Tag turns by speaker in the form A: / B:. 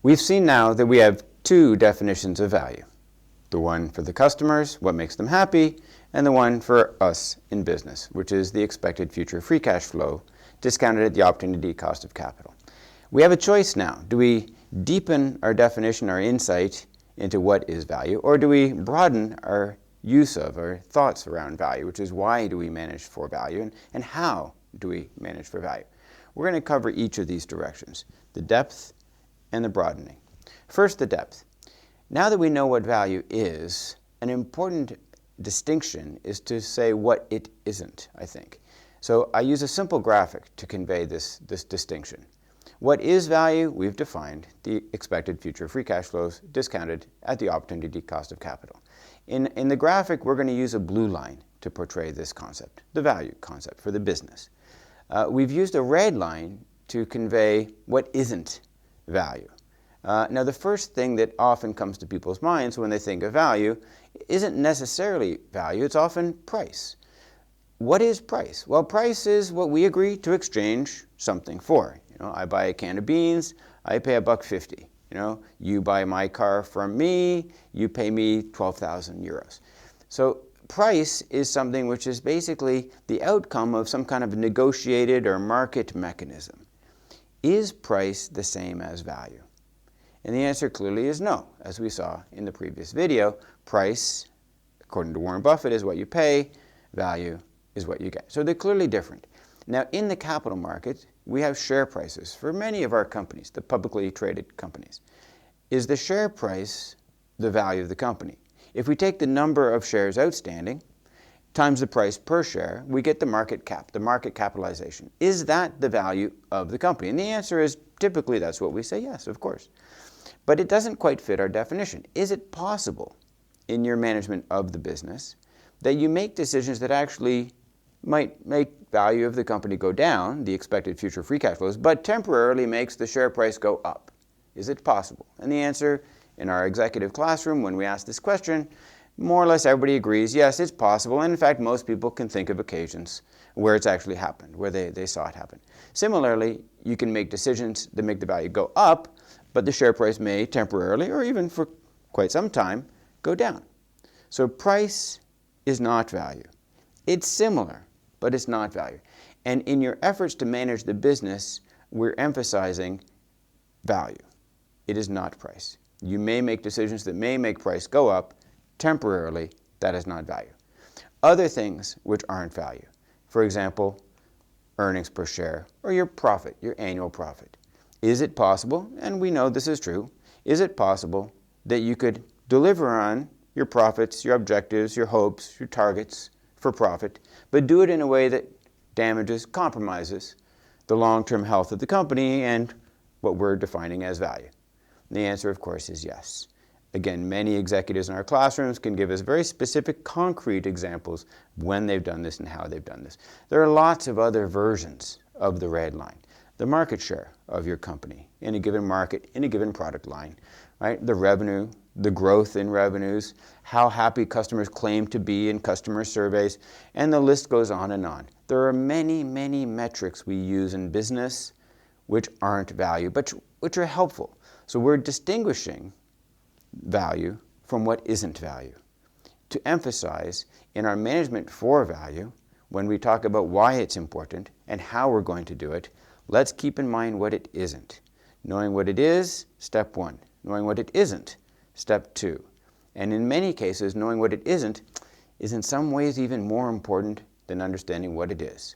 A: We've seen now that we have two definitions of value. The one for the customers, what makes them happy, and the one for us in business, which is the expected future free cash flow discounted at the opportunity cost of capital. We have a choice now. Do we deepen our definition, our insight into what is value, or do we broaden our use of our thoughts around value, which is why do we manage for value and how do we manage for value? We're going to cover each of these directions, the depth and the broadening. First, the depth. Now that we know what value is, an important distinction is to say what it isn't, I think. So I use a simple graphic to convey this distinction. What is value? We've defined the expected future free cash flows discounted at the opportunity cost of capital. In the graphic, we're going to use a blue line to portray this concept, the value concept for the business. We've used a red line to convey what isn't value. Now, the first thing that often comes to people's minds when they think of value isn't necessarily value, it's often price. What is price? Well, price is what we agree to exchange something for. I buy a can of beans, I pay $1.50. You buy my car from me, you pay me 12,000 euros. So price is something which is basically the outcome of some kind of negotiated or market mechanism. Is price the same as value? And the answer clearly is no. As we saw in the previous video, price, according to Warren Buffett, is what you pay, value is what you get. So they're clearly different. Now, in the capital market, we have share prices for many of our companies, the publicly traded companies. Is the share price the value of the company? If we take the number of shares outstanding times the price per share, we get the market cap, the market capitalization. Is that the value of the company? And the answer is typically that's what we say, yes, of course. But it doesn't quite fit our definition. Is it possible in your management of the business that you make decisions that actually might make value of the company go down, the expected future free cash flows, but temporarily makes the share price go up? Is it possible? And the answer in our executive classroom, when we ask this question, more or less everybody agrees, yes, it's possible. And in fact, most people can think of occasions where it's actually happened, where they saw it happen. Similarly, you can make decisions that make the value go up, but the share price may temporarily, or even for quite some time, go down. So price is not value. It's similar, but it's not value. And in your efforts to manage the business, we're emphasizing value. It is not price. You may make decisions that may make price go up temporarily. That is not value. Other things which aren't value, for example, earnings per share or your profit, your annual profit. Is it possible, and we know this is true, is it possible that you could deliver on your profits, your objectives, your hopes, your targets for profit, but do it in a way that damages, compromises the long-term health of the company and what we're defining as value? And the answer, of course, is yes. Again, many executives in our classrooms can give us very specific, concrete examples when they've done this and how they've done this. There are lots of other versions of the red line. The market share of your company in a given market, in a given product line, right? The revenue, the growth in revenues, how happy customers claim to be in customer surveys, and the list goes on and on. There are many, many metrics we use in business which aren't value, but which are helpful. So we're distinguishing value from what isn't value. To emphasize in our management for value, when we talk about why it's important and how we're going to do it, let's keep in mind what it isn't. Knowing what it is, step one. Knowing what it isn't, step two. And in many cases, knowing what it isn't is in some ways even more important than understanding what it is.